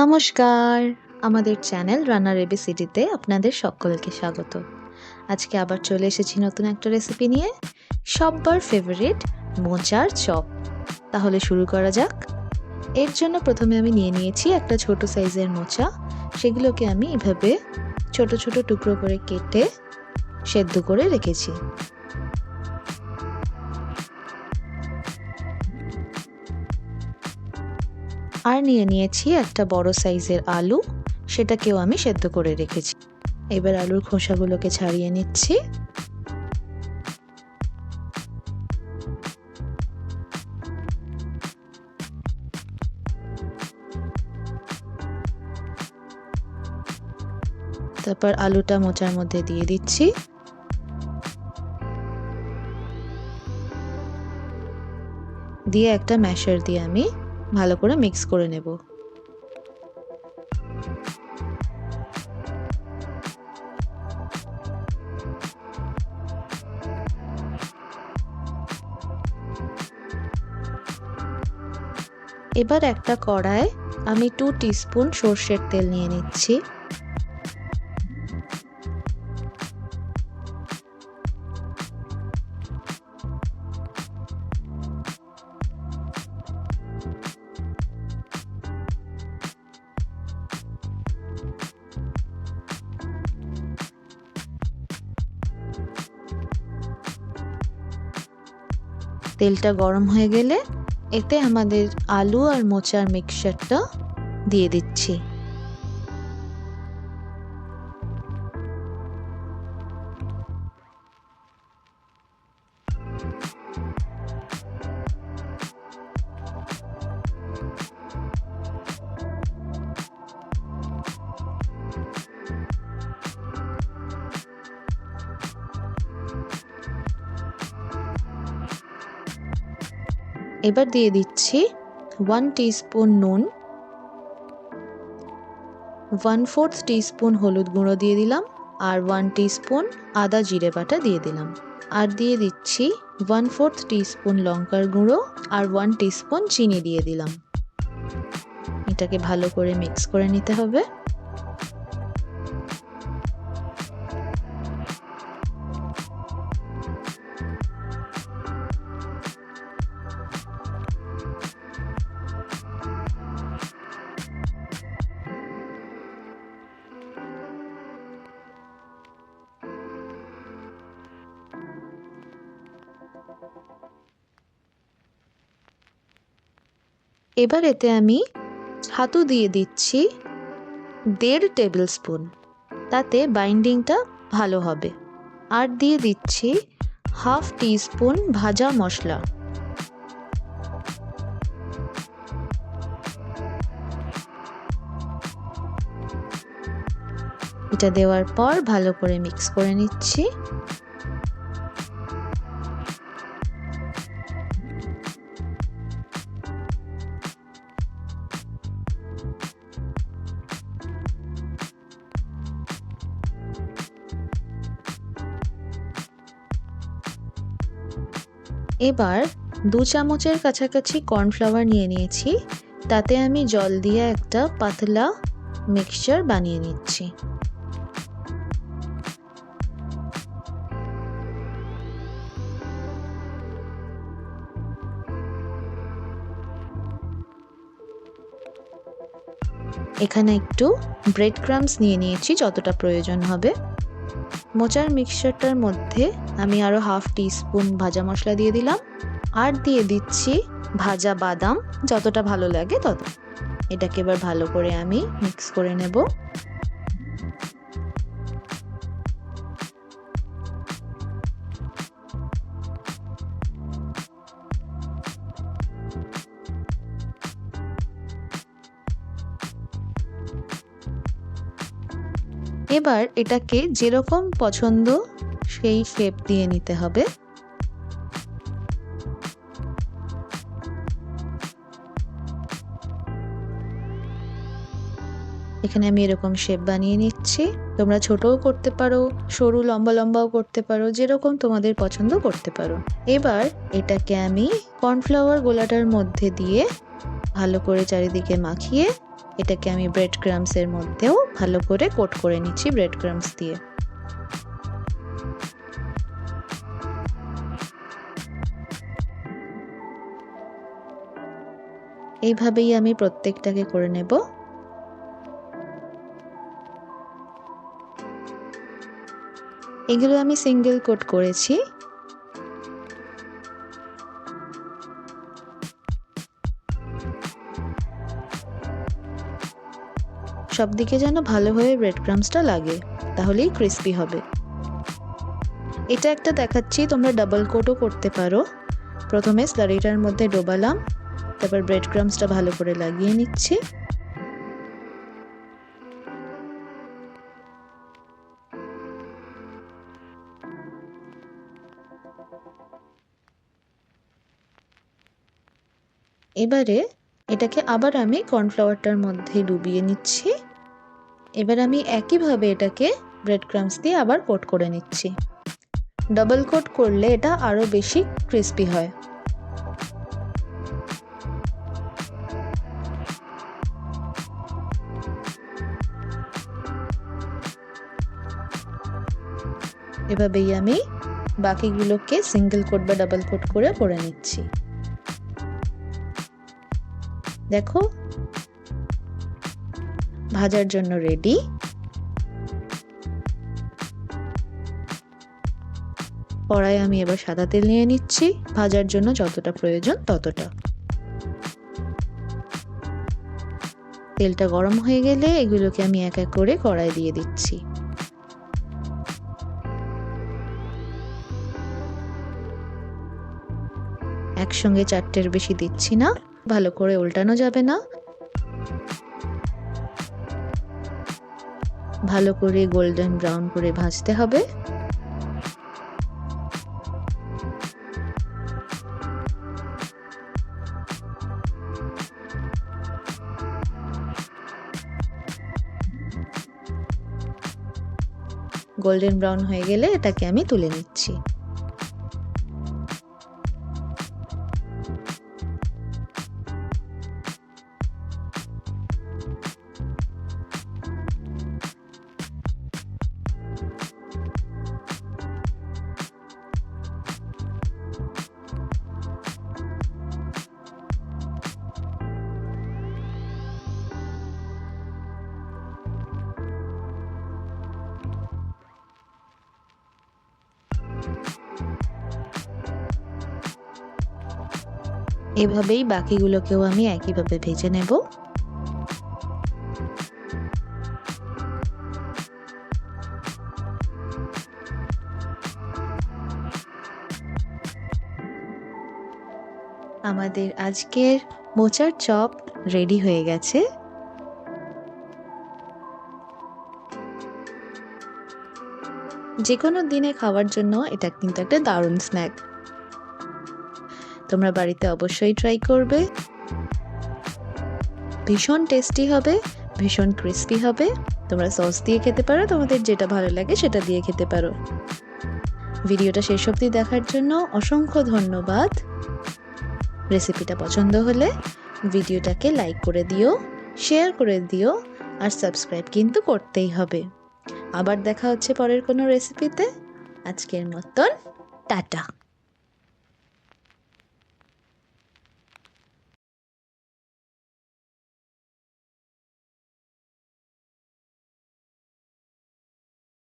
নমস্কার, আমাদের চ্যানেল রান্নার এবিসিডিতে আপনাদের সকলকে স্বাগত। আজকে আবার চলে এসেছি নতুন একটা রেসিপি নিয়ে, সব্বার ফেভারিট মোচার চপ। তাহলে শুরু করা যাক। এর জন্য প্রথমে আমি নিয়ে নিয়েছি একটা ছোট সাইজের মোচা। সেগুলোকে আমি এভাবে ছোট ছোট টুকরো করে কেটে সেদ্ধ করে রেখেছি। আর নিয়ে নিয়েছি একটা বড় সাইজের আলু, সেটাকেও আমি সেদ্ধ করে রেখেছি। এবার আলুর খোসাগুলোকে ছাড়িয়ে নিচ্ছি। তারপর আলুটা মোচার মধ্যে দিয়ে দিচ্ছি। দিয়ে একটা ম্যাশার দিয়ে আমি ভালো করে মিক্স করে নেব। এবার একটা কড়ায় আমি 2 টিস্পুন সর্ষের তেল নিয়ে নিচ্ছি। তেলটা গরম হয়ে গেলে এতে আমাদের আলু আর মোচার মিক্সচারটা দিয়ে দিচ্ছি। এবার দিয়ে দিচ্ছি 1 টিস্পুন নুন, 1/4 টিস্পুন হলুদ গুঁড়ো দিয়ে দিলাম, আর 1 টিস্পুন আদা জিরে বাটা দিয়ে দিলাম। আর দিয়ে দিচ্ছি 1/4 টিস্পুন লঙ্কার গুঁড়ো আর 1 টিস্পুন চিনি দিয়ে দিলাম। এটাকে ভালো করে মিক্স করে নিতে হবে। এবার এতে আমি ছাতু দিয়ে দিচ্ছি 1.5 টেবিল স্পুন, তাতে বাইন্ডিংটা ভালো হবে। আর দিয়ে দিচ্ছি 1/2 টিস্পুন ভাজা মশলা। এটা দেওয়ার পর ভালো করে মিক্স করে নিচ্ছি। এবার 2 চামচের কাছাকাছি কর্নফ্লাওয়ার নিয়ে নিয়েছি, তাতে আমি জল দিয়ে একটা পাতলা মিক্সচার বানিয়ে নিচ্ছি। এখানে একটু ব্রেড ক্রাম্বস নিয়ে নিয়েছি, যতটা প্রয়োজন হবে। মোচার মিক্সচারটার মধ্যে আমি আরও 1/2 টিস্পুন ভাজা মশলা দিয়ে দিলাম, আর দিয়ে দিচ্ছি ভাজা বাদাম, যতটা ভালো লাগে তত। এটাকে এবার ভালো করে আমি মিক্স করে নেব। এবার এটাকে যেরকম পছন্দ সেই শেপ দিয়ে নিতে হবে। এখানে আমি এরকম শেপ বানিয়ে নিচ্ছি। তোমরা ছোটও করতে পারো, সরু লম্বা লম্বাও করতে পারো, যেরকম তোমাদের পছন্দ করতে পারো। এবার এটাকে আমি কর্নফ্লাওয়ার গোলাটার মধ্যে দিয়ে ভালো করে চারিদিকে মাখিয়ে এটাকে আমি ব্রেড ক্রাম্বসের মধ্যেও ভালো করে কোট করে নিচ্ছি ব্রেড ক্রাম্বস দিয়ে। এইভাবেই আমি প্রত্যেকটাকে করে নেব। এগুলো আমি সিঙ্গেল কোট করেছি। সব দিকে যেন ভালোভাবে ব্রেড ক্রাম্বসটা লাগে, তাহলেই ক্রিস্পি হবে। এটা একটা দেখাচ্ছি, তোমরা ডাবল কোটও করতে পারো। প্রথমে স্লারিটার মধ্যে ডোবালাম, তারপর ব্রেড ক্রাম্বসটা ভালো করে লাগিয়ে নিচ্ছি। এবারে এটাকে আবার আমি কর্নফ্লাওয়ারটার মধ্যে ডুবিয়ে নিচ্ছি। এবার আমি একইভাবে এটাকে ব্রেড ক্রাম্বস দিয়ে আবার কোট করে নিচ্ছি। ডাবল কোট করলে এটা আরো বেশি ক্রিস্পি হয়। এভাবেই আমি বাকিগুলোকে সিঙ্গেল কোট বা ডাবল কোট করে নিচ্ছি। দেখো, ভাজার জন্য রেডি। কড়াই আমি এবার সাদা তেল নিয়ে নিচ্ছি, ভাজার জন্য যতটা প্রয়োজন ততটা। তেলটা গরম হয়ে গেলে এগুলোকে আমি এক এক করে কড়াই দিয়ে দিচ্ছি। একসঙ্গে চারটের বেশি দিচ্ছি না, ভালো করে উল্টানো যাবে না। ভালো করে গোল্ডেন ব্রাউন করে ভাজতে হবে। গোল্ডেন ব্রাউন হয়ে গেলে এটাকে আমি তুলে নিচ্ছি। এভাবেই বাকিগুলোকেও আমি একইভাবে ভেজে নেব। আমাদের আজকের মোচার চপ রেডি হয়ে গেছে। যে কোনো দিনে খাওয়ার জন্য এটা কিন্তু একটা দারুণ স্ন্যাক। তোমরা বাড়িতে অবশ্যই ট্রাই করবে। ভীষণ টেস্টি হবে, ভীষণ ক্রিস্পি হবে। তোমরা সস দিয়ে খেতে পারো, তোমাদের যেটা ভালো লাগে সেটা দিয়ে খেতে পারো। ভিডিওটা শেষ অবধি দেখার জন্য অসংখ্য ধন্যবাদ। রেসিপিটা পছন্দ হলে ভিডিওটাকে লাইক করে দিও, শেয়ার করে দিও, আর সাবস্ক্রাইব কিন্তু করতেই হবে। আবার দেখা হচ্ছে পরের কোনো রেসিপিতে। আজকের মতন টাটা।